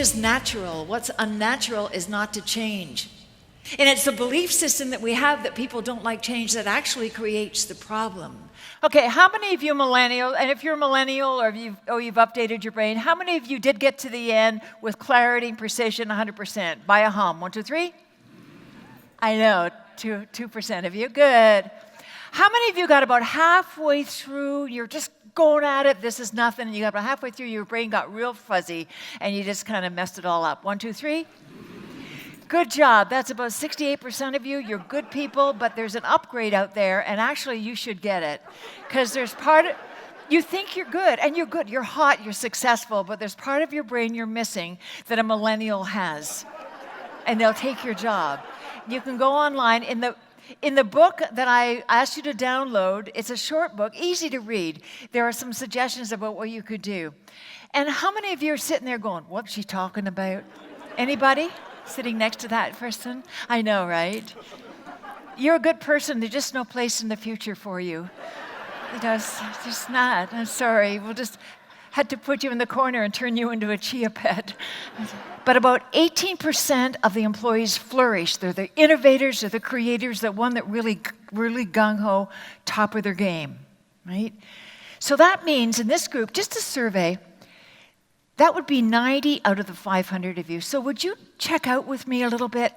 is natural. What's unnatural is not to change. And it's the belief system that we have that people don't like change that actually creates the problem. Okay, how many of you millennial, and if you're a millennial or you've updated your brain, how many of you did get to the end with clarity and precision 100%? By a hum. 1, 2, 3? I know, 2% of you. Good. How many of you got about halfway through, you're just going at it, this is nothing, and you got about halfway through, your brain got real fuzzy, and you just kind of messed it all up? 1, 2, 3? Good job. That's about 68% of you. You're good people, but there's an upgrade out there, and actually you should get it. Because there's part of, you think you're good, and you're good, you're hot, you're successful, but there's part of your brain you're missing that a millennial has, and they'll take your job. You can go online. In the book that I asked you to download, it's a short book, easy to read. There are some suggestions about what you could do. And how many of you are sitting there going, what's she talking about? Anybody? Sitting next to that person? I know, right? You're a good person. There's just no place in the future for you. It's just not. I'm sorry. We'll just had to put you in the corner and turn you into a chia pet. But about 18% of the employees flourish. They're the innovators, they're the creators, the one that really gung-ho, top of their game, right? So that means in this group, just a survey, that would be 90 out of the 500 of you. So would you check out with me a little bit?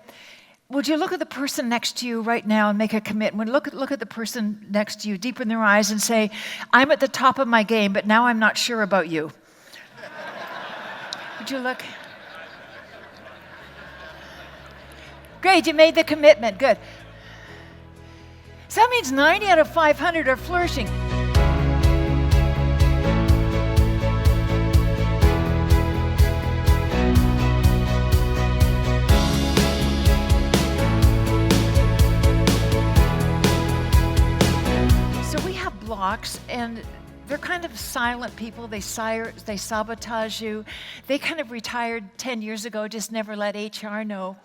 Would you look at the person next to you right now and make a commitment? Look at the person next to you deep in their eyes and say, I'm at the top of my game, but now I'm not sure about you. Would you look? Great, you made the commitment. Good. So that means 90 out of 500 are flourishing. Blocks, and they're kind of silent people. They sabotage you. They kind of retired 10 years ago, just never let HR know.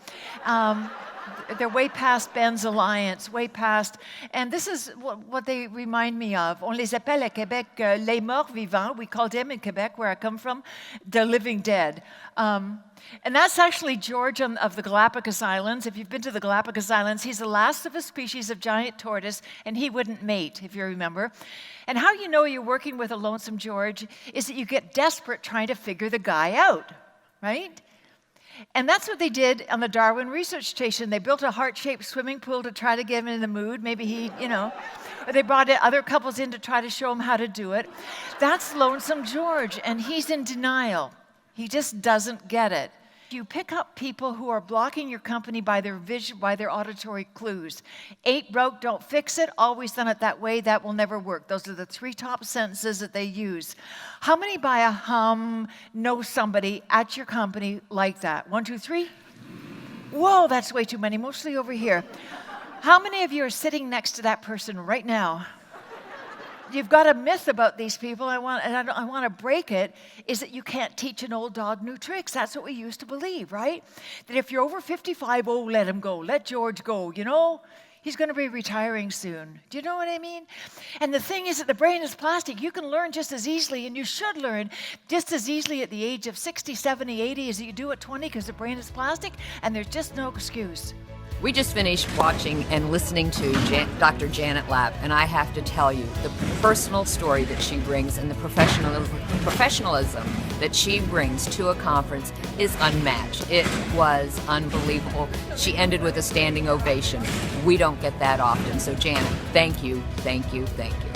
They're way past Ben's Alliance, way past. And this is what they remind me of. On les appelle à Québec les morts vivants. We call them in Quebec, where I come from, the living dead. And that's actually George of the Galapagos Islands. If you've been to the Galapagos Islands, he's the last of a species of giant tortoise, and he wouldn't mate, if you remember. And how you know you're working with a lonesome George is that you get desperate trying to figure the guy out, right? And that's what they did on the Darwin Research Station. They built a heart-shaped swimming pool to try to get him in the mood. Maybe he, or they brought other couples in to try to show him how to do it. That's Lonesome George, and he's in denial. He just doesn't get it. You pick up people who are blocking your company by their vision, by their auditory clues. Ain't broke, don't fix it. Always done it that way. That will never work. Those are the 3 top sentences that they use. How many by a hum know somebody at your company like that? 1, 2, 3? Whoa, that's way too many. Mostly over here. How many of you are sitting next to that person right now? You've got a myth about these people, I want to break it, is that you can't teach an old dog new tricks. That's what we used to believe, right? That if you're over 55, let him go. Let George go, He's going to be retiring soon. Do you know what I mean? And the thing is that the brain is plastic. You can learn just as easily, and you should learn just as easily at the age of 60, 70, 80 as you do at 20, because the brain is plastic, and there's just no excuse. We just finished watching and listening to Dr. Janet Lapp, and I have to tell you, the personal story that she brings and the professionalism that she brings to a conference is unmatched. It was unbelievable. She ended with a standing ovation. We don't get that often. So Janet, thank you, thank you, thank you.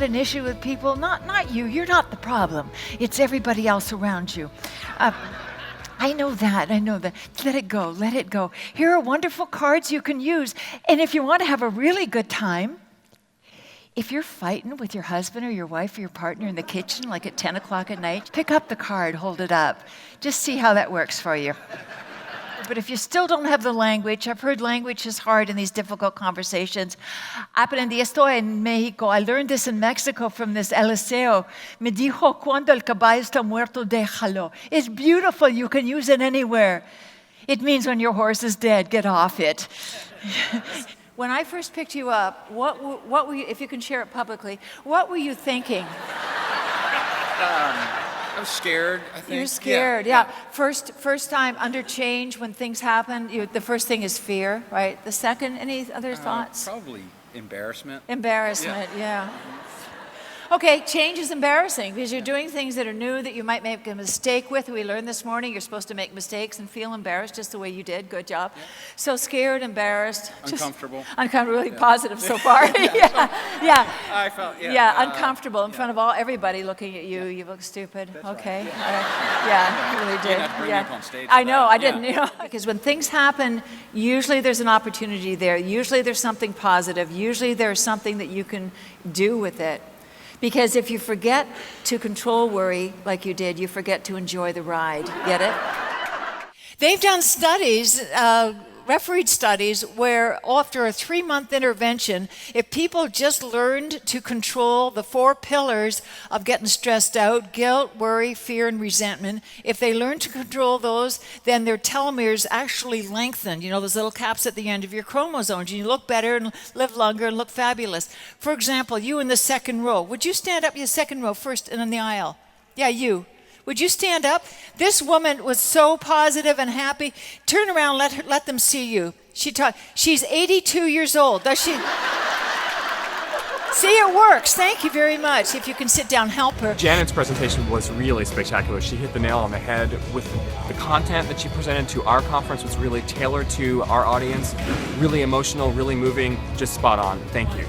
An issue with people, not you, you're not the problem. It's everybody else around you. I know that. Let it go. Here are wonderful cards you can use. And if you want to have a really good time, If you're fighting with your husband or your wife or your partner in the kitchen, like at 10 o'clock at night, pick up the card, hold it up. Just see how that works for you. But if you still don't have the language, I've heard language is hard in these difficult conversations. Aprendí esto en México. I learned this in Mexico from this Eliseo. Me dijo, cuando el caballo está muerto, déjalo. It's beautiful. You can use it anywhere. It means when your horse is dead, get off it. When I first picked you up, what were you, if you can share it publicly, what were you thinking? I was scared, I think. You're scared, yeah. First time under change, when things happen, the first thing is fear, right? The second, any other thoughts? Probably embarrassment. Embarrassment, yeah. Okay, change is embarrassing because you're doing things that are new that you might make a mistake with. We learned this morning you're supposed to make mistakes and feel embarrassed just the way you did. Good job. Yeah. So scared, embarrassed. Uncomfortable. Really positive so far. yeah. I felt, uncomfortable in front of everybody looking at you. You look stupid. That's okay. Right. You really did. You didn't have to bring me up on stage I for know, that. I didn't. Because when things happen, usually there's an opportunity there. Usually there's something positive. Usually there's something that you can do with it. Because if you forget to control worry like you did, you forget to enjoy the ride. Get it? They've done studies, refereed studies, where after a 3-month intervention, if people just learned to control the 4 pillars of getting stressed out, guilt, worry, fear, and resentment, if they learn to control those, then their telomeres actually lengthen. You know, those little caps at the end of your chromosomes. You look better and live longer and look fabulous. For example, you in the second row. Would you stand up in the second row first and in the aisle? Yeah, you. Would you stand up? This woman was so positive and happy. Turn around, let them see you. She's 82 years old. Does she? See, it works. Thank you very much. If you can sit down, help her. Janet's presentation was really spectacular. She hit the nail on the head with the content that she presented to our conference was really tailored to our audience, really emotional, really moving, just spot on. Thank you.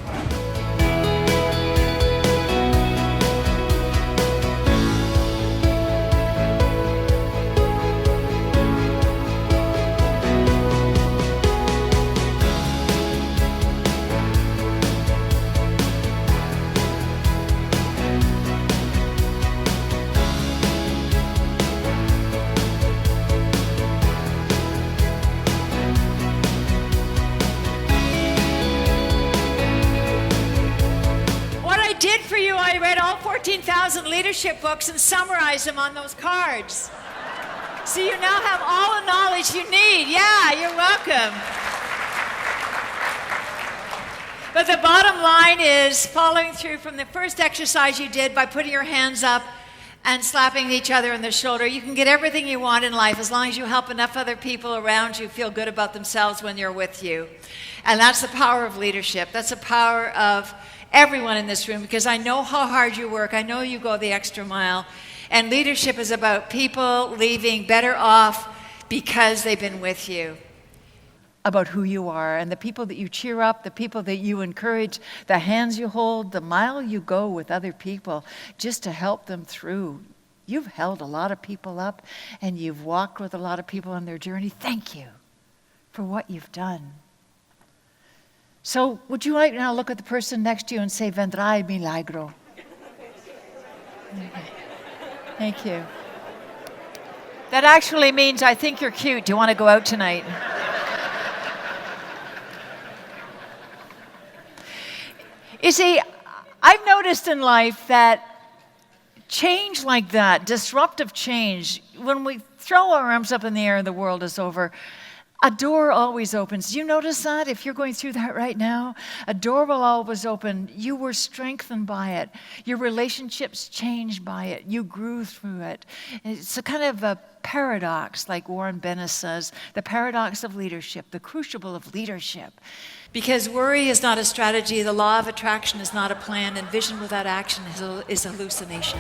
For you, I read all 14,000 leadership books and summarized them on those cards. So you now have all the knowledge you need. Yeah, you're welcome. But the bottom line is following through from the first exercise you did by putting your hands up and slapping each other on the shoulder. You can get everything you want in life as long as you help enough other people around you feel good about themselves when they're with you. And that's the power of leadership. That's the power of everyone in this room, because I know how hard you work. I know you go the extra mile. And leadership is about people leaving better off because they've been with you. About who you are and the people that you cheer up, the people that you encourage, the hands you hold, the mile you go with other people just to help them through. You've held a lot of people up and you've walked with a lot of people on their journey. Thank you for what you've done. So would you like now look at the person next to you and say, vendrá el milagro? Thank you. That actually means I think you're cute. Do you want to go out tonight? You see, I've noticed in life that change like that, disruptive change, when we throw our arms up in the air and the world is over, a door always opens. Do you notice that? If you're going through that right now, a door will always open. You were strengthened by it. Your relationships changed by it. You grew through it. It's a kind of a paradox, like Warren Bennis says, the paradox of leadership, the crucible of leadership. Because worry is not a strategy, the law of attraction is not a plan, and vision without action is hallucination.